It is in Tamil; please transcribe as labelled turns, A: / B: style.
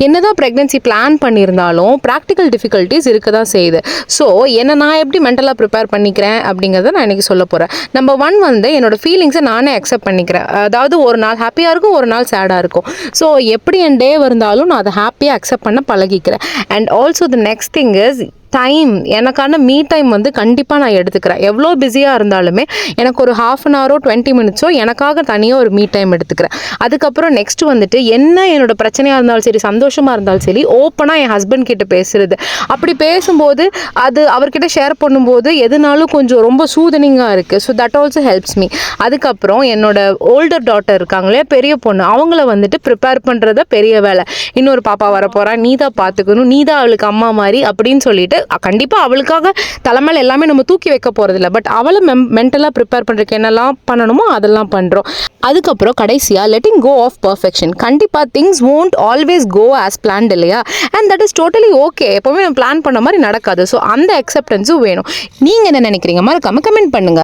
A: என்னதான் ப்ரெக்னென்சி பிளான் பண்ணியிருந்தாலும் ப்ராக்டிக்கல் டிஃபிகல்ட்டிஸ் இருக்க தான் செய்யுது. ஸோ என்னை நான் எப்படி மென்டலாக ப்ரிப்பேர் பண்ணிக்கிறேன் அப்படிங்கிறத நான் இன்றைக்கி சொல்ல போகிறேன். நம்பர் 1 வந்து என்னோடய ஃபீலிங்ஸை நானே அக்செப்ட் பண்ணிக்கிறேன். அதாவது ஒரு நாள் ஹாப்பியாக இருக்கும், ஒரு நாள் சேடாக இருக்கும். ஸோ எப்படி என் டே இருந்தாலும் நான் அதை ஹாப்பியாக அக்செப்ட் பண்ண பழகிக்கிறேன். And also the next thing is time. எனக்கான மீ டைம் வந்து கண்டிப்பாக நான் எடுத்துக்கிறேன். எவ்வளோ பிஸியாக இருந்தாலுமே எனக்கு ஒரு 1/2 hour 20 minutes எனக்காக தனியாக ஒரு மீ டைம் எடுத்துக்கிறேன். அதுக்கப்புறம் நெக்ஸ்ட் வந்துட்டு என்ன என்னோட பிரச்சனையாக இருந்தாலும் சரி, சந்தோஷமாக இருந்தாலும் சரி, ஓப்பனாக என் ஹஸ்பண்ட் கிட்ட பேசுறது. அப்படி பேசும்போது அது அவர்கிட்ட ஷேர் பண்ணும்போது எதுனாலும் கொஞ்சம் ரொம்ப சூதனிங்காக இருக்குது. So that also helps me. அதுக்கப்புறம் என்னோட ஓல்டர் டாட்டர் இருக்காங்களே, பெரிய பொண்ணு, அவங்கள வந்துட்டு ப்ரிப்பேர் பண்ணுறத பெரிய வேலை. இன்னொரு பாப்பா வரப்போகிறா, நீ தான் பார்த்துக்கணும், நீ தான் அவளுக்கு அம்மா மாதிரி அப்படின்னு சொல்லிட்டு கண்டிப்பாக அவளுக்காக தலைமையில் எல்லாமே நம்ம தூக்கி வைக்க போகிறதில்ல. பட் அவளை மென்டலாக ப்ரிப்பேர் பண்ணுறதுக்கு என்னெல்லாம் பண்ணணுமோ அதெல்லாம் பண்ணுறோம். அதுக்கப்புறம் கடைசியாக லெட்டிங் கோ ஆஃப் பர்ஃபெக்ஷன். கண்டிப்பாக things won't always go as planned இல்லையா? And that is totally okay. எப்போவுமே நம்ம பிளான் பண்ண மாதிரி நடக்காது. ஸோ அந்த அக்செப்டன்ஸும் வேணும். நீங்கள் என்ன நினைக்கிறீங்க? மறக்காம கமெண்ட் பண்ணுங்கள்.